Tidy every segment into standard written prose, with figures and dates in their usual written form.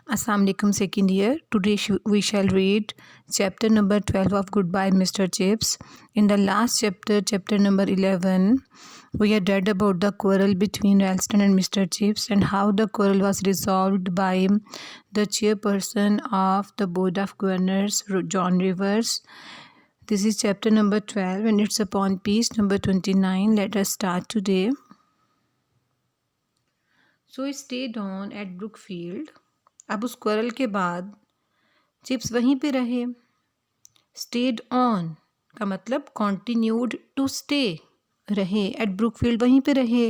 Assalamu alaikum second year. Today we shall read chapter number 12 of Goodbye Mr. Chips. In the last chapter, chapter number 11, we had read about the quarrel between Ralston and Mr. Chips and how the quarrel was resolved by the chairperson of the Board of Governors, John Rivers. This is chapter number 12 and it's upon page number 29. Let us start today. So he stayed on at Brookfield. अब उस quarrel के बाद chips वहीं पे रहे. State on का मतलब continued to stay, रहे. एट ब्रुकफील्ड वहीं पे रहे.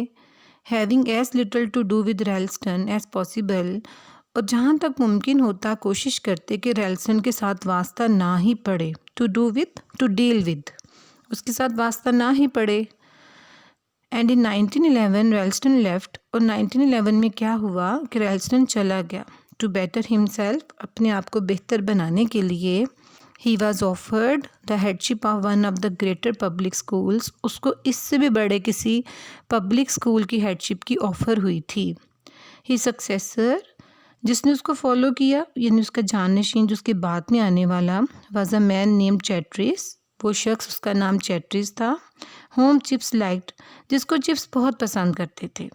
Having as little to do with Ralston as possible, और जहाँ तक मुमकिन होता कोशिश करते कि रैल्स्टन के साथ वास्ता ना ही पड़े. To do with, to deal with, उसके साथ वास्ता ना ही पड़े. एंड इन 1911 रैल्स्टन लेफ्ट, और 1911 में क्या हुआ कि रैल्स्टन चला गया. टू बेटर हिमसेल्फ, अपने आप को बेहतर बनाने के लिए. He was offered the headship of one of the greater public schools, उसको इससे भी बड़े किसी पब्लिक स्कूल की हेडशिप की ऑफ़र हुई थी. ही सक्सेसर, जिसने उसको फॉलो किया, यानी उसका जाननशीन जो उसके बाद में आने वाला, was a man named Chatteris, वो शख्स उसका नाम चैट्रिस था. होम चिप्स लाइक्ड, जिसको चिप्स बहुत पसंद करते थे.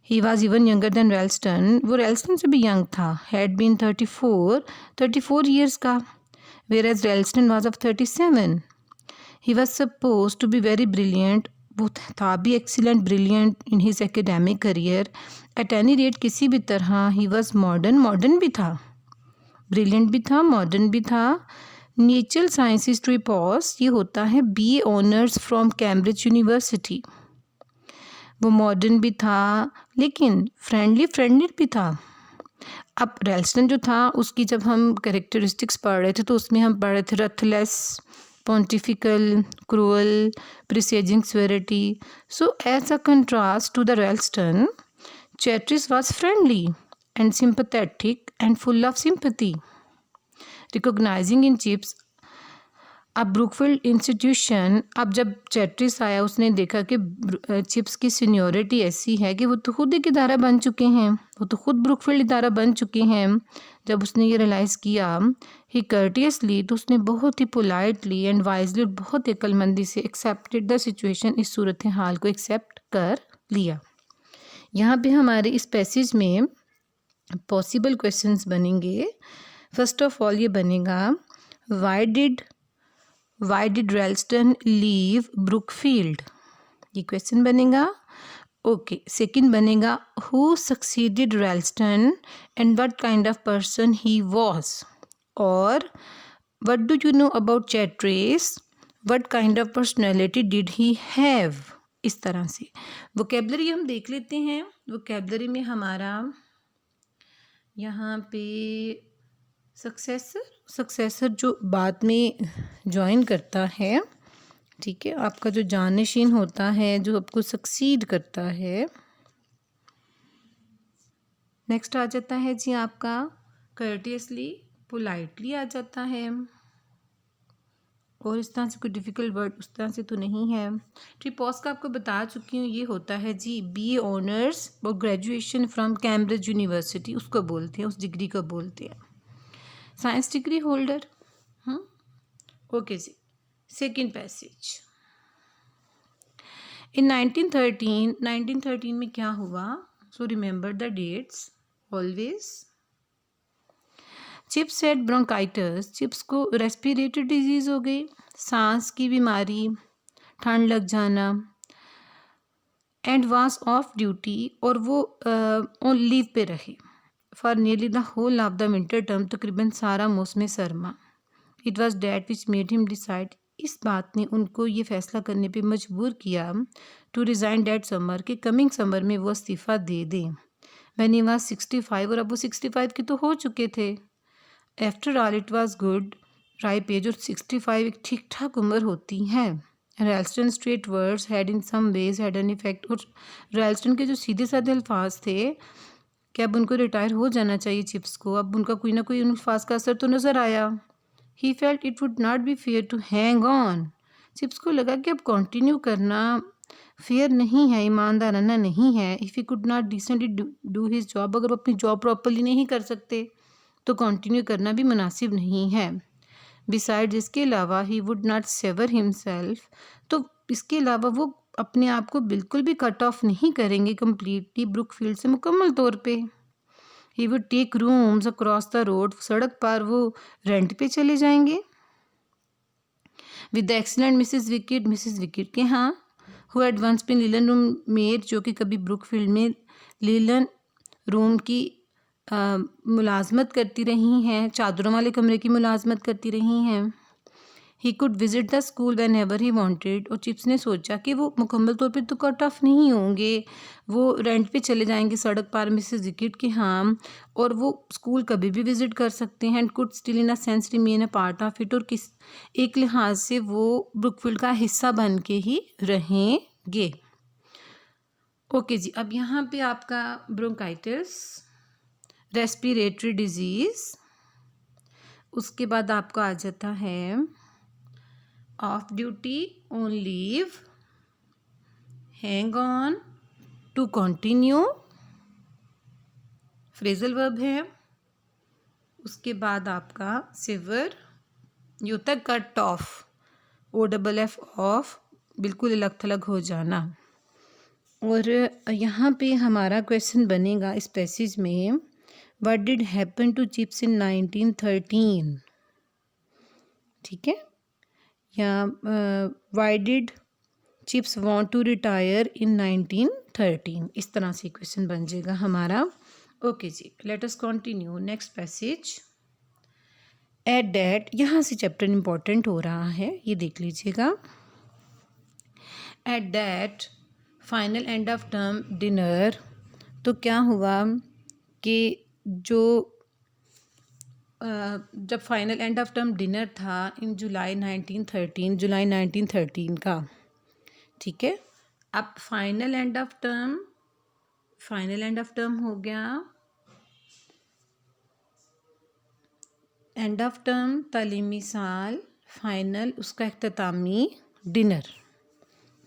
He was even younger than Ralston, वो रैल्स्टन से भी यंग था. हैड बीन 34 ईयर्स का. Whereas Ralston was of 37. He was supposed to be very brilliant, वो था भी excellent brilliant in his academic career. At any rate, किसी भी तरह. ही वॉज मॉडर्न भी था, ब्रिलियंट भी था, मॉडर्न भी था. नेचुरल साइंसेज टू पॉस, ये होता है BA honours from Cambridge university. वो मॉडर्न भी था लेकिन फ्रेंडली भी था. अब रैल्स्टन जो था उसकी जब हम कैरेक्टरिस्टिक्स पढ़ रहे थे तो उसमें हम पढ़ रहे थे ruthless, pontifical, cruel, presaging severity. So as a contrast to the Ralston, Chatteris was friendly and sympathetic and full of sympathy. Recognizing in Chips, अब ब्रुकफील्ड इंस्टीट्यूशन, अब जब चैट्रिस आया उसने देखा कि चिप्स की सीनियरिटी ऐसी है कि वो तो खुद एक इदारा बन चुके हैं, वो तो खुद ब्रुकफील्ड इदारा बन चुके हैं. जब उसने ये रियलाइज़ किया, ही कर्टियसली, तो उसने बहुत ही पोलाइटली एंड वाइजली, बहुत अक्लमंदी से एक्सेप्टेड द सिचुएशन, इस सूरत हाल को एक्सेप्ट कर लिया. यहाँ पे हमारे इस पैसेज में पॉसिबल क्वेश्चंस बनेंगे. फर्स्ट ऑफ ऑल ये बनेगा, Why did Ralston leave Brookfield? ये क्वेश्चन बनेगा. ओके. सेकंड बनेगा, Who succeeded Ralston and what kind of person he was? और What do you know about Chattrace? What kind of personality did he have? इस तरह से vocabulary हम देख लेते हैं. वोकेबलरी में हमारा यहाँ पे सक्सेसर जो बाद में ज्वाइन करता है, ठीक है, आपका जो जाननशीन होता है, जो आपको सक्सीड करता है. नेक्स्ट आ जाता है जी आपका कर्टियसली, पोलाइटली आ जाता है. और इस तरह से कोई डिफ़िकल्ट वर्ड उस तरह से तो नहीं है. ट्रिपॉस का आपको बता चुकी हूँ, ये होता है जी BA ऑनर्स और ग्रेजुएशन फ्रॉम कैम्ब्रिज यूनिवर्सिटी, उसको बोलते हैं, उस डिग्री को बोलते हैं. Science degree holder. ओके जी. Second passage. इन 1913 में क्या हुआ? So remember the dates always. Chips had bronchitis, Chips को रेस्पिरेटरी डिजीज़ हो गई, सांस की बीमारी, ठंड लग जाना. एंड वाज ऑफ ड्यूटी, और वो ऑन लीव पे रहे. For nearly the whole of the winter term, तकरीबन सारा मौसम सरमा. It was that which made him decide, इस बात ने उनको ये फैसला करने पे मजबूर किया, टू रिज़ाइन डैट समर, कि कमिंग समर में वो इस्तीफ़ा दे दें. व्हेन ही वाज 65, और अब वो 65 के तो हो चुके थे. After all it was good ripe age, और 65 एक ठीक ठाक उम्र होती है. Ralston straight words had in some ways had an effect, और रैल्स्टन के जो सीधे साधे अल्फाज थे कि अब उनको रिटायर हो जाना चाहिए चिप्स को, अब उनका कोई ना कोई उन अल्फाज का असर तो नज़र आया. He felt it would not be fair to hang on, Chips को लगा कि अब कंटिन्यू करना फेयर नहीं है, ईमानदाराना नहीं है. If he could not decently do his job, अगर वो अपनी जॉब प्रॉपरली नहीं कर सकते, तो कंटिन्यू करना भी मुनासिब नहीं है। बिसाइड, इसके अलावा he would not sever himself, तो इसके अलावा वो अपने आप को बिल्कुल भी कट ऑफ नहीं करेंगे कम्प्लीटली ब्रुकफील्ड से मुकम्मल तौर पे। He would take rooms across the road, सड़क पर वो रेंट पे चले जाएंगे। With the excellent Mrs Wickett के यहाँ, who had once been linen room maid, जो कि कभी ब्रुकफील्ड में लीलन रूम की मुलाजमत करती रही हैं, चादरों वाले कमरे की मुलाजमत करती रही हैं। He could visit the school van ever he wanted, और चिप्स ने सोचा कि वो मुकम्मल तौर पे तो कट ऑफ नहीं होंगे, वो रेंट पे चले जाएंगे सड़क पार मिसेस विकेट के यहाँ, और वो स्कूल कभी भी विजिट कर सकते हैं। And could still in a sense remain a part of it, और किस एक लिहाज से वो ब्रुकफील्ड का हिस्सा बन के ही रहेंगे। ओके जी, अब यहाँ पे आपका ब्रोंकाइटिस, रेस्पिरेटरी डिजीज़, उसके बाद आपको आ जाता है off duty, on leave, hang on, to continue, phrasal verb है। उसके बाद आपका सिवर, यू तक कट ऑफ, OFF ऑफ, बिल्कुल अलग थलग हो जाना। और यहाँ पे हमारा क्वेश्चन बनेगा इस पैसेज में, what did happen to Chips in 1913, ठीक है, या why did Chips want to retire in 1913, इस तरह से क्वेश्चन बन जाएगा हमारा। ओके जी, let us continue next passage. At that, यहाँ से चैप्टर इम्पोर्टेंट हो रहा है, ये देख लीजिएगा। At that final and of term dinner, तो क्या हुआ कि जो जब final and of term dinner था इन जुलाई 1913 का, ठीक है। अब फाइनल एंड ऑफ टर्म हो गया, एंड ऑफ टर्म तालीमी साल, फाइनल उसका इख्तितामी डिनर,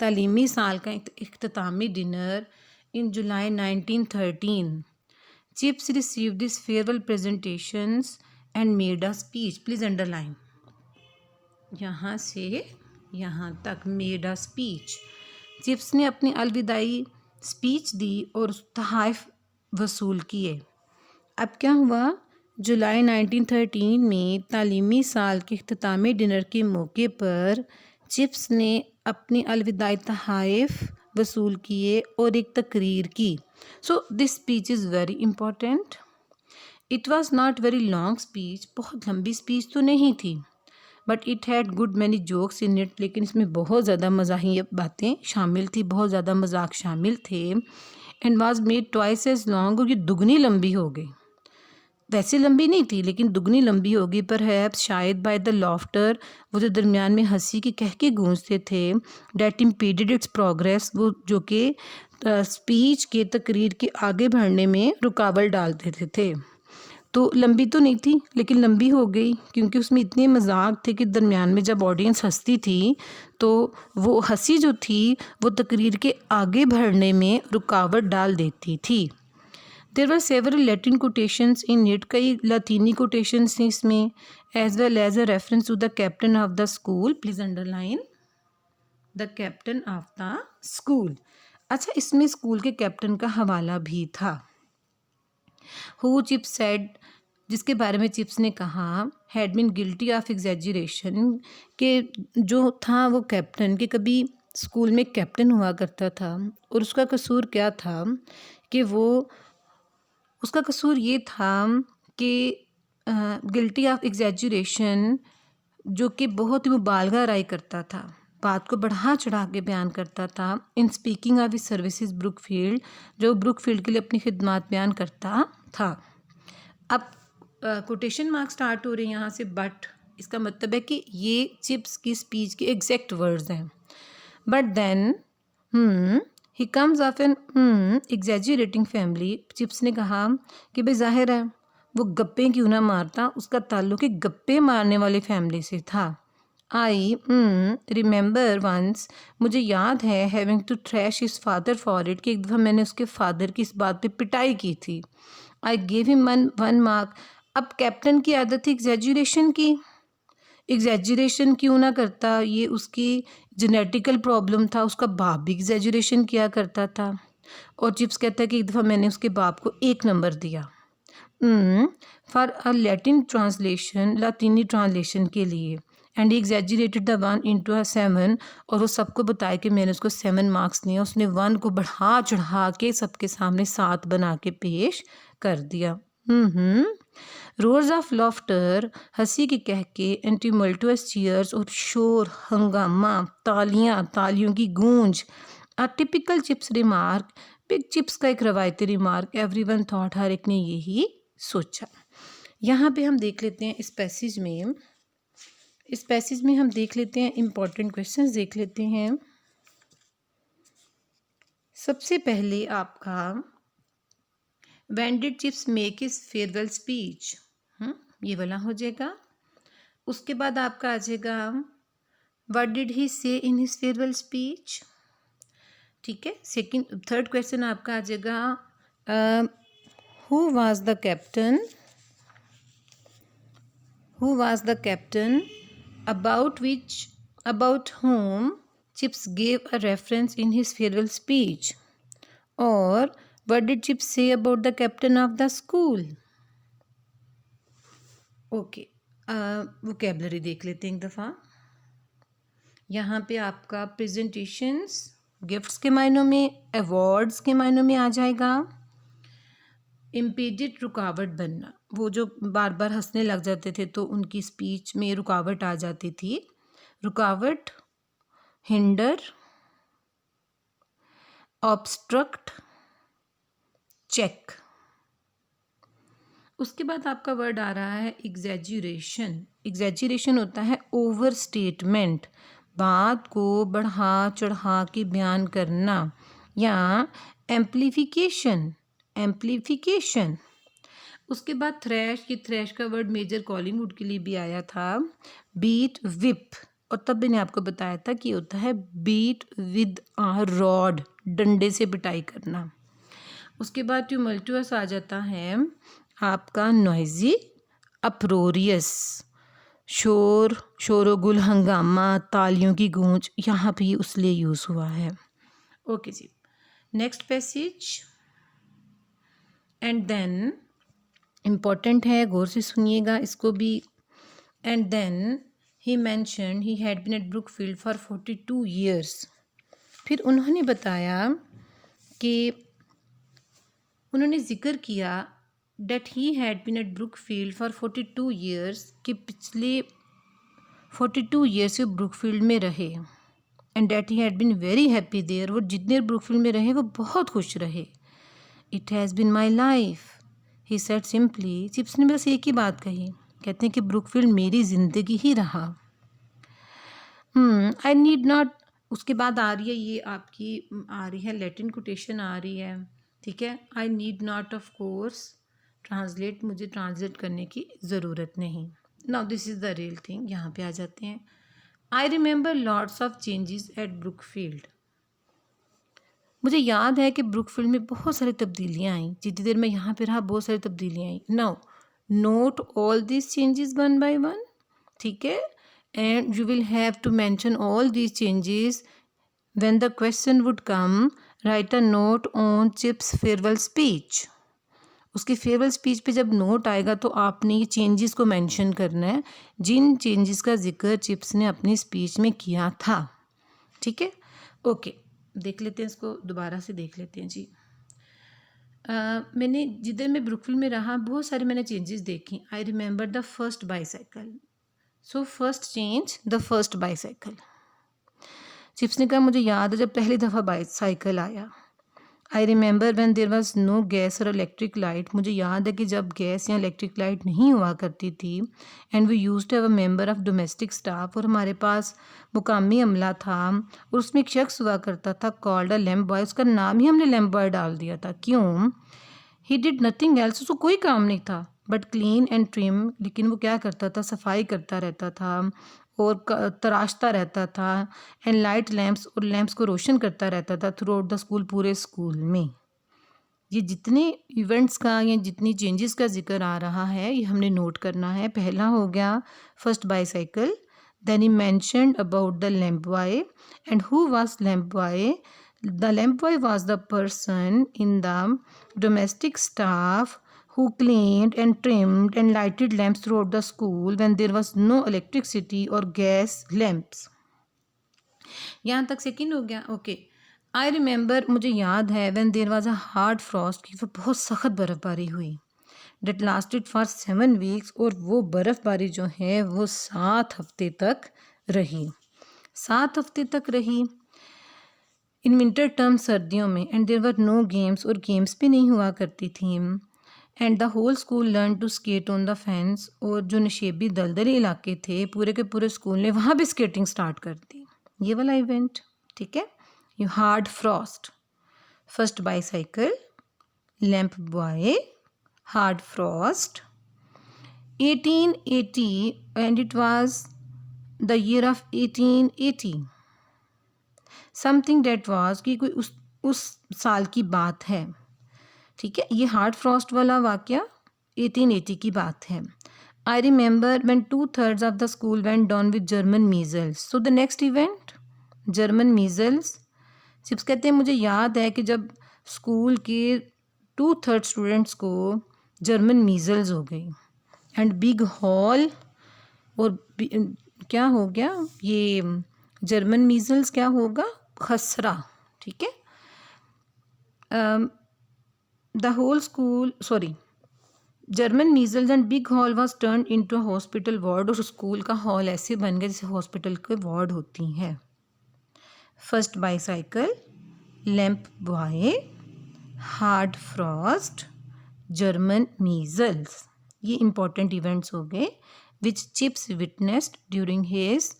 तालीमी साल का इख्तितामी dinner in July 1913। Chips received this farewell presentations and made a speech, please underline, यहाँ से यहाँ तक मेड अ स्पीच। चिप्स ने अपनी अलविदाई स्पीच दी और तोहफ़े वसूल किए। अब क्या हुआ, जुलाई 1913 में तालीमी साल के इख्तितामी डिनर के मौके पर चिप्स ने अपनी अलविदाई तोहफ़े वसूल किए और एक तकरीर की। So this speech is very important. It was not very long speech, बहुत लंबी स्पीच तो नहीं थी, but it had good many jokes in it, लेकिन इसमें बहुत ज़्यादा मज़ाहिया बातें शामिल थी, बहुत ज़्यादा मजाक शामिल थे। And was made twice as long, और ये दुगनी लंबी हो गई, वैसे लंबी नहीं थी लेकिन दुगनी लंबी हो गई। पर शायद बाय द लॉफ्टर, वो जो दरमियान में हंसी के कहके गूंजते थे, डैट इम्पीडेड इट्स प्रोग्रेस, वो जो कि स्पीच के तकरीर के आगे बढ़ने में रुकावट डाल देते थे। तो लंबी तो नहीं थी लेकिन लंबी हो गई, क्योंकि उसमें इतने मजाक थे कि दरमियान में जब ऑडियंस हंसती थी तो वो हंसी जो थी वो तकरीर के आगे बढ़ने में रुकावट डाल देती थी। There were several Latin quotations in it, कई लातीनी कोटेशंस थी इसमें, as well as a reference to the captain of the school, please underline the captain of the school. अच्छा, इसमें स्कूल के कैप्टन का हवाला भी था। हु चिप्स सेड, जिसके बारे में चिप्स ने कहा, had been guilty of exaggeration, के जो था वो कैप्टन, के कभी स्कूल में कैप्टन हुआ करता था, और उसका कसूर क्या था कि उसका कसूर ये था कि गिल्टी ऑफ एग्जैजरेशन, जो कि बहुत ही मुबालगा राय करता था, बात को बढ़ा चढ़ा के बयान करता था। In speaking of his services Brookfield, जो ब्रुकफील्ड के लिए अपनी खिदमत बयान करता था। अब कोटेशन मार्क स्टार्ट हो रहे हैं यहाँ से, बट इसका मतलब है कि ये चिप्स की स्पीच के एग्जैक्ट वर्ड्स हैं। But then he comes of an exaggerating family, Chips ने कहा कि भाई जाहिर है वो गप्पे क्यों ना मारता, उसका ताल्लुक एक गप्पे मारने वाली फैमिली से था। आई रिमेंबर वंस, मुझे याद है, having to thrash his father for it, कि एक दफ़ा मैंने उसके फादर की इस बात पे पिटाई की थी। I gave him one mark, अब कैप्टन की आदत थी एग्जैजुरेशन की, एग्जैजुरेशन क्यों ना करता, ये उसकी जेनेटिकल प्रॉब्लम था, उसका बाप भी एग्जैजुरेशन किया करता था। और चिप्स कहता है कि एक दफ़ा मैंने उसके बाप को 1 नंबर दिया फॉर अ लैटिन ट्रांसलेशन, लातीनी ट्रांसलेशन के लिए, and he exaggerated the 1 into a 7, और वो सबको बताया कि मैंने उसको 7 मार्क्स दिए, उसने 1 को बढ़ा चढ़ा के सबके सामने 7 बना के पेश कर दिया। रोर्स ऑफ लॉफ्टर, हंसी के कह के, एंड टिमल्टुअस चीयर्स, और शोर, हंगामा, तालियां, तालियों की गूंज। A typical chips remark, big chips का एक रवायती रिमार्क, एवरीवन थॉट, हर एक ने यही सोचा। यहाँ पे हम देख लेते हैं इस पैसेज में हम देख लेते हैं इम्पॉर्टेंट क्वेश्चंस देख लेते हैं। सबसे पहले आपका when did chips make his farewell speech, ये वाला हो जाएगा। उसके बाद आपका आ जाएगा व्हाट डिड ही से इन हिज फेयरवेल स्पीच, ठीक है। थर्ड क्वेश्चन आपका आ जाएगा who was the captain, about whom chips gave a reference in his farewell speech, और what did chips say about the captain of the school। Okay, vocabulary देख लेते हैं एक दफ़ा। यहाँ पे आपका प्रेजेंटेशंस गिफ्ट्स के मायनों में, अवार्ड्स के मायनों में आ जाएगा। इम्पीडेड, रुकावट बनना, वो जो बार बार हंसने लग जाते थे तो उनकी स्पीच में रुकावट आ जाती थी। रुकावट, हिंडर, ऑब्स्ट्रक्ट, चेक। उसके बाद आपका वर्ड आ रहा है एग्जैजुरेशन। एग्जैजुरेशन होता है ओवर स्टेटमेंट, बात को बढ़ा चढ़ा के बयान करना, या एम्प्लीफिकेशन, उसके बाद थ्रैश, की थ्रैश का वर्ड मेजर कॉलिंगवुड के लिए भी आया था। बीट, विप, और तब मैंने आपको बताया था कि होता है बीट विद आ रॉड, डंडे से पिटाई करना। उसके बाद ट्यूमल्टुअस आ जाता है आपका नॉइजी, अप्रोरियस, शोर, शोरगुल, हंगामा, तालियों की गूंज, यहाँ पे उस लिए यूज़ हुआ है। ओके जी, next passage. And then, important है, गौर से सुनिएगा इसको भी। And then he mentioned he had been at Brookfield for 42 years। फिर उन्होंने बताया कि उन्होंने जिक्र किया that he had been at Brookfield for 42 years, कि पिछले 42 years से ब्रुकफील्ड में रहे। And that he had been very happy there, वो जितने ब्रुकफील्ड में रहे वो बहुत खुश रहे। It has been my life, he said simply, Chips ने बस एक ही बात कही, कहते हैं कि ब्रुकफील्ड मेरी ज़िंदगी ही रहा। आई नीड नॉट, उसके बाद आ रही है, ये आपकी आ रही है लैटिन कोटेशन आ रही है, ठीक है। I need not of course translate, मुझे ट्रांसलेट करने की ज़रूरत नहीं। Now this is the real thing, यहाँ पे आ जाते हैं। I remember lots of changes at Brookfield, मुझे याद है कि ब्रुकफील्ड में बहुत सारी तब्दीलियाँ आई, जितनी देर मैं यहाँ पे रहा बहुत सारी तब्दीलियाँ आई। Now note all this changes one by one, ठीक है, and you will have to mention all these changes when the question would come. Write a note on Chips farewell speech, उसकी फेयरवेल स्पीच पे जब note आएगा तो आपने ये changes को मेंशन करना है, जिन चेंजेस का जिक्र चिप्स ने अपनी स्पीच में किया था, ठीक है। ओके, देख लेते हैं इसको, दोबारा से देख लेते हैं जी। मैंने जिधर मैं ब्रुकफील्ड में रहा बहुत सारे मैंने चेंजेस देखी। आई remember the first bicycle, so first change the first bicycle. Chips ने कहा मुझे याद है जब पहली दफ़ा बाईसाइकिल आया। I remember when there was no gas और इलेक्ट्रिक लाइट, मुझे याद है कि जब गैस या इलेक्ट्रिक लाइट नहीं हुआ करती थी। And we used to have a member of domestic staff, और हमारे पास मुकामी अमला था, और उसमें एक शख्स हुआ करता था कॉल्ड अ लैम्प बॉय, उसका नाम ही हमने लैम्प बॉय डाल दिया था। क्यों? ही डिड नथिंग एल्स, उसको कोई काम नहीं था बट क्लीन एंड ट्रिम, लेकिन वो क्या करता था, सफाई करता रहता था और तराशता रहता था। एंड लाइट लैम्प्स, और लैम्प्स को रोशन करता रहता था थ्रू आउट द स्कूल, पूरे स्कूल में। ये जितने इवेंट्स का या जितनी चेंजेस का जिक्र आ रहा है ये हमने नोट करना है। पहला हो गया first bicycle, then he mentioned about the lamp boy and who was lamp boy. The lamp boy was the person in the domestic staff who cleaned and trimmed and lighted lamps throughout the school when there was no electricity or gas lamps. यहाँ तक second हो गया। Okay, I remember, मुझे याद है, when there was a hard frost, कि वो बहुत सख्त बर्फ़बारी हुई, डेट लास्टेड फॉर 7 वीक्स, और वो बर्फ़बारी जो है वो 7 हफ्ते तक रही, 7 हफ्ते तक रही इन विंटर टर्म, सर्दियों में। And there were no games, और गेम्स भी नहीं हुआ करती थी। And the whole school learn to skate on the fens, और जो नशेबी दलदली इलाके थे पूरे के पूरे स्कूल ने वहाँ भी स्केटिंग स्टार्ट कर दी। ये वाला इवेंट, ठीक है। You hard frost, first bicycle, lamp boy, hard frost, 1880, and it was the year of 1880, something that was, कि कोई उस साल की बात है, ठीक है। ये हार्ड फ्रॉस्ट वाला वाक़या 1880 की बात है। आई remember when 2/3 of the school went down with German measles, so the next event German measles. Chips कहते हैं मुझे याद है कि जब स्कूल के 2/3 स्टूडेंट्स को जर्मन मीजल्स हो गई, एंड बिग हॉल, और क्या हो गया ये जर्मन मीजल्स, क्या होगा, खसरा, ठीक है। The whole school, sorry, German measles and big hall was turn into a hospital ward, और स्कूल का हॉल ऐसे बन गया जैसे हॉस्पिटल के वार्ड होती हैं। First bicycle, lamp boy, hard frost, German measles, ये इंपॉर्टेंट इवेंट्स हो गए which Chips witnessed during his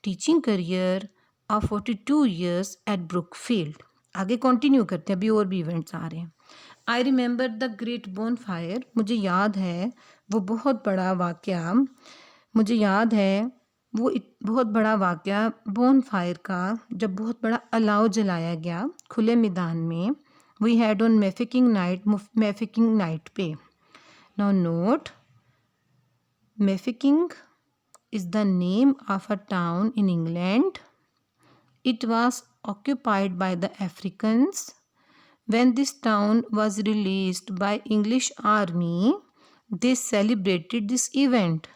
teaching career of 42 years at Brookfield. आगे कंटिन्यू करते हैं, अभी और भी इवेंट्स आ रहे हैं। I remember the great bone fire, मुझे याद है वो बहुत बड़ा वाक़या, मुझे याद है वो बहुत बड़ा वाक़या बोन फायर का, जब बहुत बड़ा अलाव जलाया गया खुले मैदान में। We had on Mafeking night पे। Now note, Mafeking is the name of a town in England. It was occupied by the Africans. When this town was released by English army, they celebrated this event,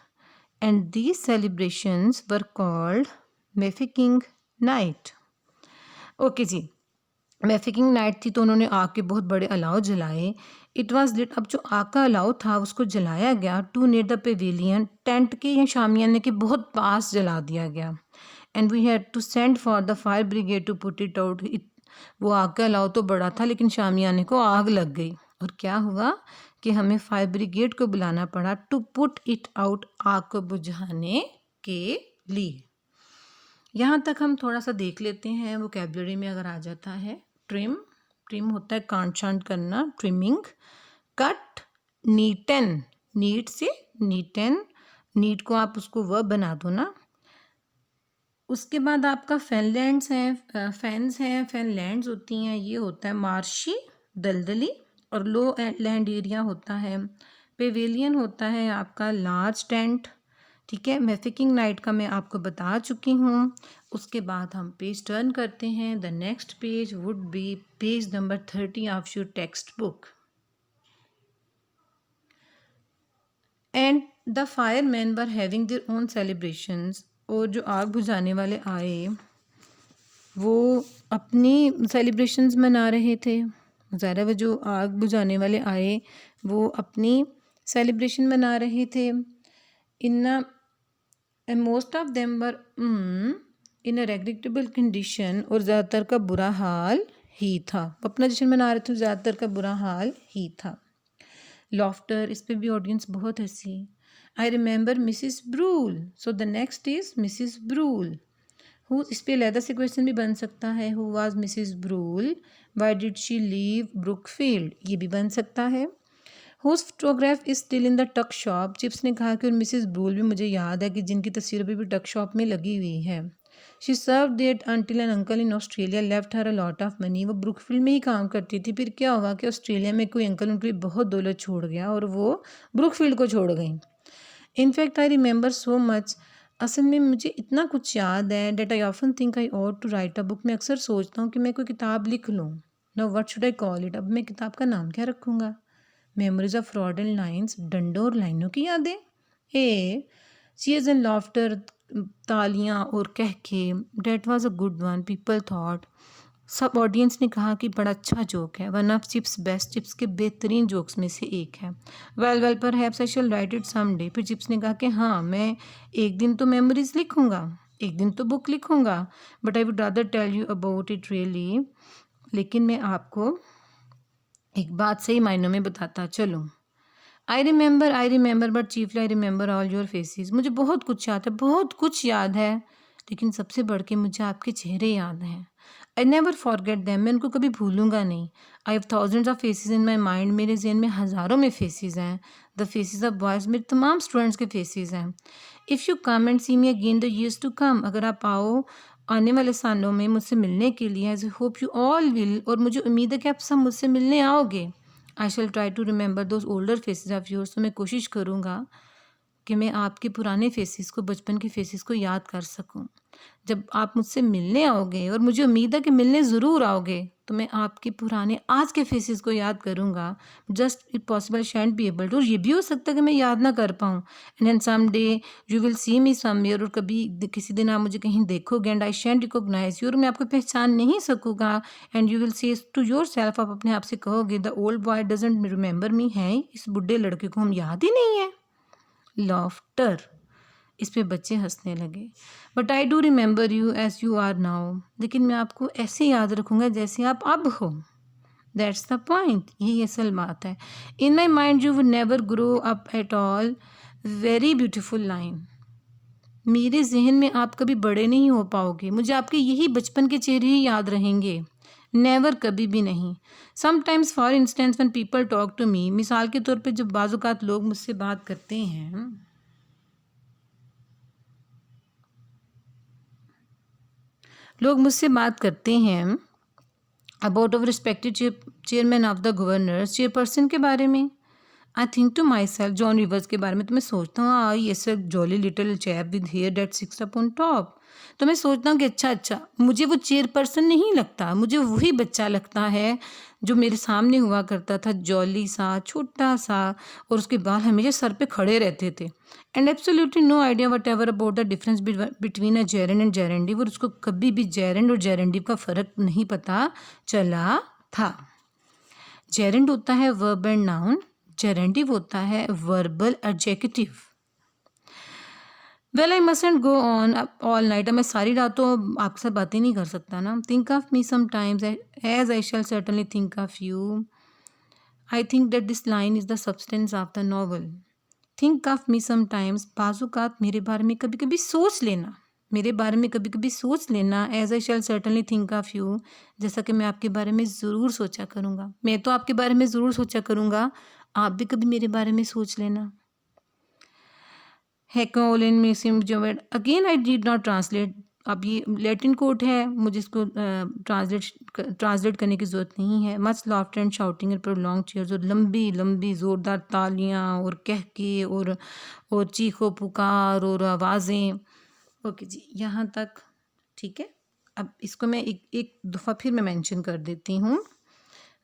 and these celebrations were called Mafeking Night. Okay जी, Mafeking night थी तो उन्होंने आग के बहुत बड़े अलाव जलाए। इट वाज लिट, अब जो आग का अलाव था उसको जलाया गया too near the pavilion, tent के या शामियाने के बहुत पास जला दिया गया। And we had to send for the fire brigade to put it out. वो आग का अलाव तो बड़ा था लेकिन शामियाने को आग लग गई, और क्या हुआ कि हमें फायर ब्रिगेड को बुलाना पड़ा टू पुट इट आउट, आग को बुझाने के लिए। यहाँ तक हम थोड़ा सा देख लेते हैं वोकैबुलरी में अगर आ जाता है। ट्रिम, ट्रिम होता है काट छांट करना, ट्रिमिंग। कट, नीटन, नीट से नीटन, नीट को आप उसको वर्ब बना दो ना। उसके बाद आपका फैनलैंड्स हैं, फैंस हैं, फैनलैंड्स होती हैं, ये होता है मार्शी, दलदली, और लो लैंड एरिया होता है। पेविलियन होता है आपका लार्ज टेंट, ठीक है। मैफिकिंग नाइट का मैं आपको बता चुकी हूँ। उसके बाद हम पेज टर्न करते हैं। The next page would be page number 30 of your text book. And the fireman were having their own celebrations, और जो आग बुझाने वाले आए वो अपनी सेलिब्रेशंस मना रहे थे। ज़ाहिर है वो जो आग बुझाने वाले आए वो अपनी सेलिब्रेशन मना रहे थे। In most of them were in a regrettable condition, और ज़्यादातर का बुरा हाल ही था। वो अपना जश्न मना रहे थे, ज़्यादातर का बुरा हाल ही था। लॉफ्टर, इस पर भी ऑडियंस बहुत हंसी। I remember Mrs Brool, so the next is Mrs Brool. Who, इस पर अलहदा से क्वेश्चन भी बन सकता है। Who was Mrs Brool, why did she leave Brookfield, ये भी बन सकता है। Whose photograph is still in the tuck shop, Chips ने कहा कि और मिसिस ब्रूल भी मुझे याद है कि जिनकी तस्वीर अभी भी टक शॉप में लगी हुई है। She serve that until an uncle in Australia left her a lot of money. वो ब्रुकफील्ड में ही काम करती थी, फिर क्या हुआ कि ऑस्ट्रेलिया में कोई अंकल उनके लिए बहुत दौलत छोड़ गया और वो ब्रुकफील्ड को छोड़ गई। In fact I remember so much, असल में मुझे इतना कुछ याद है, that I often think I ought to write a book. मैं अक्सर सोचता हूँ कि मैं कोई किताब लिख लूँ। Know what should I call it. अब मैं किताब का नाम क्या रखूँगा? Memories of fraud and lines, डंडों और लाइनों की यादें। ए चीयर्स एंड लाफ्टर, तालियां और कह के, that was a good one, people thought. सब ऑडियंस ने कहा कि बड़ा अच्छा जोक है, one of Chips best, Chips के बेहतरीन जोक्स में से एक है। Well well perhaps I shall write it some day. फिर चिप्स ने कहा कि हाँ, मैं एक दिन तो मेमोरीज लिखूंगा, एक दिन तो बुक लिखूंगा, but I would rather tell you about it really. लेकिन मैं आपको एक बात सही मायनों में बताता चलूँ। I remember but chiefly I remember all your faces. मुझे बहुत कुछ याद है, बहुत कुछ याद है, लेकिन सबसे बढ़ के मुझे आपके चेहरे याद हैं। आई नेवर फॉरगेट देम, मैं उनको कभी भूलूंगा नहीं। I have thousands of faces in my mind, मेरे जहन में हज़ारों में फेसेस हैं। द फेसेस ऑफ बॉयज़, मेरे तमाम स्टूडेंट्स के फेसेस हैं। If you come and see me again the years to come, अगर आप आओ आने वाले सालों में मुझसे मिलने के लिए, as I hope you all will, और मुझे उम्मीद है कि आप सब मुझसे मिलने आओगे। I shall try to remember those older faces of yours, तो मैं कोशिश करूँगा कि मैं आपके पुराने फेसेस को, बचपन के फेसेस को याद कर सकूं। जब आप मुझसे मिलने आओगे, और मुझे उम्मीद है कि मिलने ज़रूर आओगे, तो मैं आपके पुराने आज के फेसेस को याद करूँगा। Just it possible shan't be able to, ये भी हो सकता है कि मैं याद ना कर पाऊँ। And then some day you will see me somewhere, और कभी किसी दिन आप मुझे कहीं देखोगे, and I shan't recognise you, और मैं आपको पहचान नहीं सकूँगा। And you will say to yourself, आप अपने आप से कहोगे, the old boy doesn't remember me, है इस बुढ़े लड़के को हम याद ही नहीं है। लॉफ्टर, इस पे बच्चे हंसने लगे। But I do remember you as you are now, लेकिन मैं आपको ऐसे याद रखूँगा जैसे आप अब हो। दैट्स द पॉइंट, यही असल बात है। In my mind you would never grow up at all, very beautiful line. मेरे जहन में आप कभी बड़े नहीं हो पाओगे, मुझे आपके यही बचपन के चेहरे ही याद रहेंगे। नेवर, कभी भी नहीं। Sometimes for instance when people talk to me, मिसाल के तौर पे जब बाज़-औक़ात लोग मुझसे बात करते हैं, about our respected chairman of the governors, chairperson के बारे में, I think to myself, John Rivers के बारे में, तो मैं सोचता हूँ ये सब jolly little chap with hair that sticks up on top. तो मैं सोचता हूँ कि अच्छा, मुझे वो चेयरपर्सन नहीं लगता, मुझे वही बच्चा लगता है जो मेरे सामने हुआ करता था, जॉली सा, छोटा सा, और उसके बाल हमेशा सर पे खड़े रहते थे। And absolutely no idea whatever about the difference between a gerund and gerundive, और उसको कभी भी जेरेंड और जेरेंडिव का फ़र्क नहीं पता चला था। जेरेंड होता है वर्ब एंड नाउन, जेरेंडिव होता है verbal adjective. Well I mustn't go on all night, अब मैं सारी रातों आपके साथ बातें नहीं कर सकता ना। Think of me sometimes as I shall certainly think of you. I think that this line is the substance of the novel. Think of me sometimes, बाज़-औक़ात मेरे बारे में कभी कभी सोच लेना, मेरे बारे में कभी कभी सोच लेना। As I shall certainly think of you, जैसा कि मैं आपके बारे में ज़रूर सोचा करूँगा। मैं तो आपके बारे में ज़रूर सोचा करूँगा, आप भी कभी मेरे बारे में सोच लेना। हैकोलिन मिसिम जो word again I did not translate. अब ये लैटिन कोड है, मुझे इसको ट्रांसलेट करने की ज़रूरत नहीं है। Much laughter and shouting and prolong cheers, और लंबी लंबी ज़ोरदार तालियां और कह के और चीखो पुकार और आवाज़ें। ओके जी, यहाँ तक ठीक है। अब इसको मैं एक दफ़ा फिर मैं मेंशन कर देती हूँ।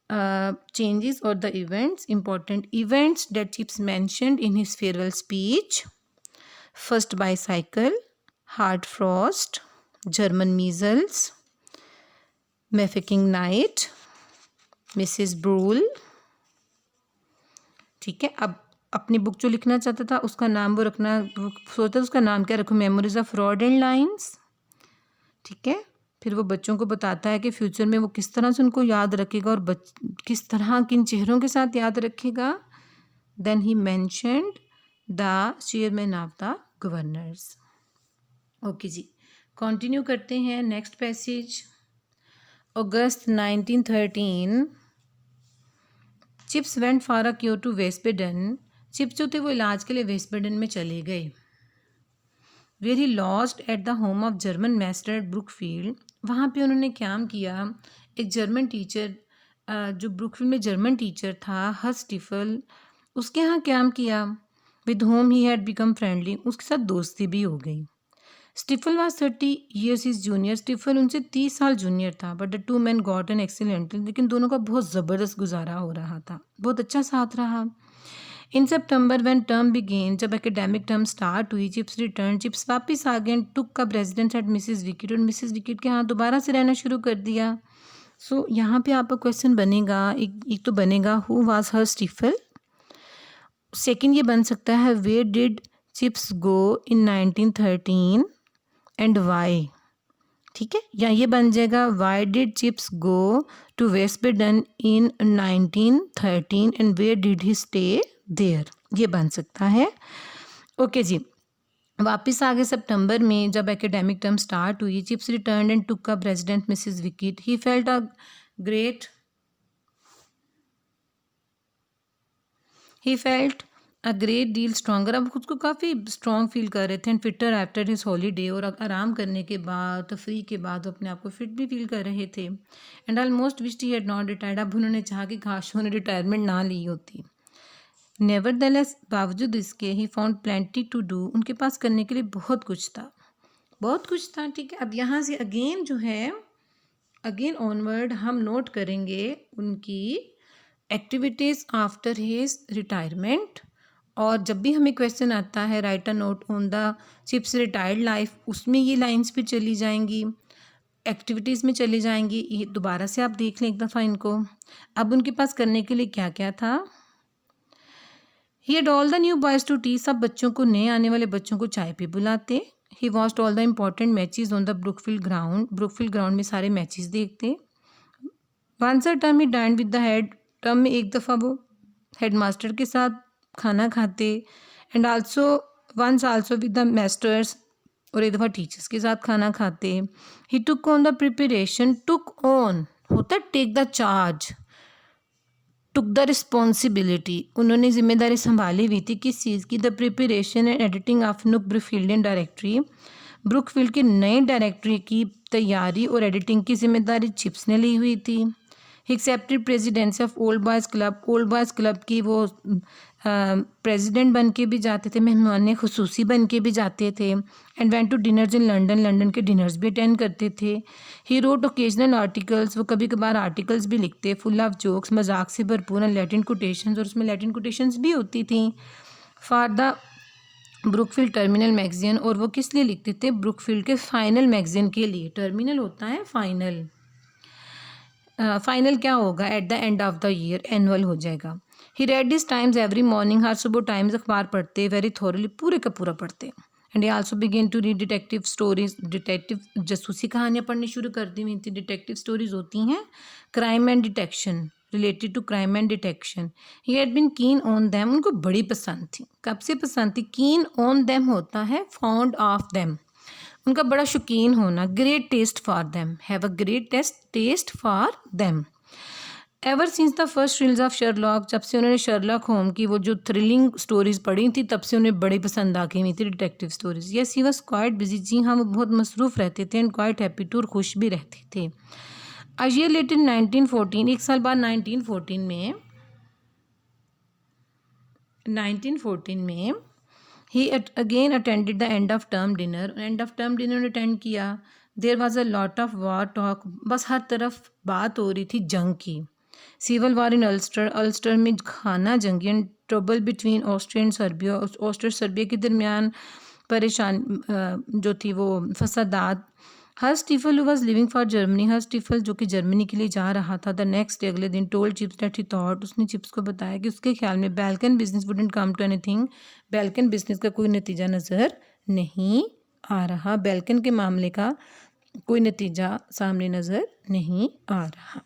चेंजेस और the events, important events that Chips mentioned in his farewell speech: first bicycle, hard frost, German measles, Mafeking night, Mrs Brool. ठीक है, अब अपनी बुक जो लिखना चाहता था उसका नाम वो रखना, वो सोचता था उसका नाम क्या रखूँ, memories of fraud and lines. ठीक है, फिर वो बच्चों को बताता है कि फ्यूचर में वो किस तरह से उनको याद रखेगा और किस तरह किन चेहरों के साथ याद रखेगा। Then he mentioned the chairman of the governors. Okay जी, कंटिन्यू करते हैं next passage. August 1913 Chips went for a cure to Wiesbaden. Chips जो थे वो इलाज के लिए वेस्टबेडन में चले गए। Where he lost at the home of German master at Brookfield. वहाँ पे उन्होंने काम किया, एक जर्मन टीचर जो ब्रुकफील्ड में जर्मन टीचर था हर्स्ट स्टिफल, उसके यहाँ काम किया। With whom he had become friendly, उसके साथ दोस्ती भी हो गई। Staefel was 30 years his junior, Staefel उनसे 30 साल जूनियर था। But the two men got an excellent, लेकिन दोनों का बहुत ज़बरदस्त गुजारा हो रहा था, बहुत अच्छा साथ रहा। इन सितंबर व्हेन टर्म बिगेन, जब एकेडमिक टर्म स्टार्ट हुई, चिप्स रिटर्न, चिप्स वापस आ गए। Took up residence eight Mrs wicket, और मिसेस विकेट के यहाँ दोबारा से रहना शुरू कर दिया। सो यहाँ पे आपका क्वेश्चन बनेगा, एक तो बनेगा who was Herr Staefel. Second ये बन सकता है where did Chips go in 1913 and why, ठीक है। या ये बन जाएगा why did Chips go to Wiesbaden in 1913 and where did he stay there, ये बन सकता है। ओके जी, वापस आ गए सितंबर में जब एकेडमिक टर्म स्टार्ट हुई। Chips return and took up resident Mrs wicket. He felt a great deal stronger, अब खुद को काफ़ी स्ट्रॉन्ग फील कर रहे थे। And fitter after his holiday, और आराम करने के बाद, तफरी के बाद अपने आप को फिट भी फील कर रहे थे। And almost wished he had not retired, अब उन्होंने चाहा कि काश उन्होंने रिटायरमेंट ना ली होती। नेवरदलेस, बावजूद इसके, he found plenty to do, उनके पास करने के लिए बहुत कुछ था, बहुत कुछ था, ठीक है। अब यहाँ से अगेन जो है, अगेन ऑनवर्ड हम नोट करेंगे उनकी एक्टिविटीज़ आफ्टर हिज रिटायरमेंट। और जब भी हमें क्वेश्चन आता है right a note on the chips retired life, उसमें ये लाइंस भी चली जाएंगी, एक्टिविटीज़ में चली जाएंगी। ये दोबारा से आप देख लें एक दफ़ा इनको। अब उनके पास करने के लिए क्या क्या था। He had all the new boys to tea, सब बच्चों को, नए आने वाले बच्चों को चाय पे बुलाते। He watched all the important matches on the Brookfield ground, Brookfield ground में सारे मैचेस देखते। Once a term he dined with the head, term में एक दफ़ा वो हेड मास्टर के साथ खाना खाते। And also once also with the masters, और एक दफ़ा टीचर्स के साथ खाना खाते। He took on the preparation, took on होता take the charge, took the responsibility, उन्होंने जिम्मेदारी संभाली हुई थी किस चीज़ की, the preparation and editing of new Brookfieldian directory, Brookfield की नई डायरेक्टरी की तैयारी और एडिटिंग की जिम्मेदारी चिप्स ने ली हुई थी। He accepted presidency of old boys club, old boys club की वो प्रेसिडेंट बन के भी जाते थे, मेहमान खुसूसी बन के भी जाते थे। And went to dinners in London, London के डिनर्स भी अटेंड करते थे। ही रोट ओकेजनल आर्टिकल्स, वो कभी कभार आर्टिकल्स भी लिखते, फुल ऑफ जोक्स, मजाक से भरपूर, एंड लैटिन कोटेशंस, और उसमें लैटिन कोटेशंस भी होती थी। For the Brookfield terminal magazine, और वो किस लिए लिखते थे, ब्रुकफील्ड के फाइनल मैगजीन के लिए। टर्मिनल होता है फाइनल, फाइनल क्या होगा, at the end of the year, annual हो जाएगा। He read this Times every morning, हर सुबह टाइम्स अखबार पढ़ते, वेरी थोरली, पूरे का पूरा पढ़ते। And he also began to read detective stories, detective जासूसी कहानियाँ पढ़नी शुरू कर दी हुई थी। डिटेक्टिव स्टोरीज होती हैं crime and detection, related to crime and detection. He had been keen on them, उनको बड़ी पसंद थी। कब से पसंद थी, कीन ऑन देम होता है फॉन्ड ऑफ देम, उनका बड़ा शौकीन होना। Great test for them, have a great test for them. Ever since the first thrills of Sherlock, जब से उन्होंने शर्लॉक होम की वो जो थ्रिलिंग स्टोरीज पढ़ी थी, तब से उन्हें बड़ी पसंद आ गई हुई थी detective stories. Yes he was quite busy, जी हाँ वो बहुत मसरूफ़ रहते थे। एंड क्वाइट हैप्पी टू, और खुश भी रहते थे। अ ईयर लेटर 1914, एक साल बाद 1914 में he again attended the end of term dinner, end of term dinner attend किया। There was a lot of war talk, बस हर तरफ बात हो रही थी जंग की। Civil war in Ulster, Ulster में खाना जंगी। And trouble between Austria and Serbia, Austria Serbia के दरमियान परेशान जो थी वो फसादात। Herr Staefel was living for Germany, Herr Staefel जो कि जर्मनी के लिए जा रहा था। द नेक्स्ट डे, अगले दिन, told Chips that he thought, उसने चिप्स को बताया कि उसके ख्याल में Balkan business wouldn't come to anything, Balkan business का कोई नतीजा नज़र नहीं आ रहा, बैल्कन के मामले का कोई नतीजा सामने नज़र नहीं आ रहा।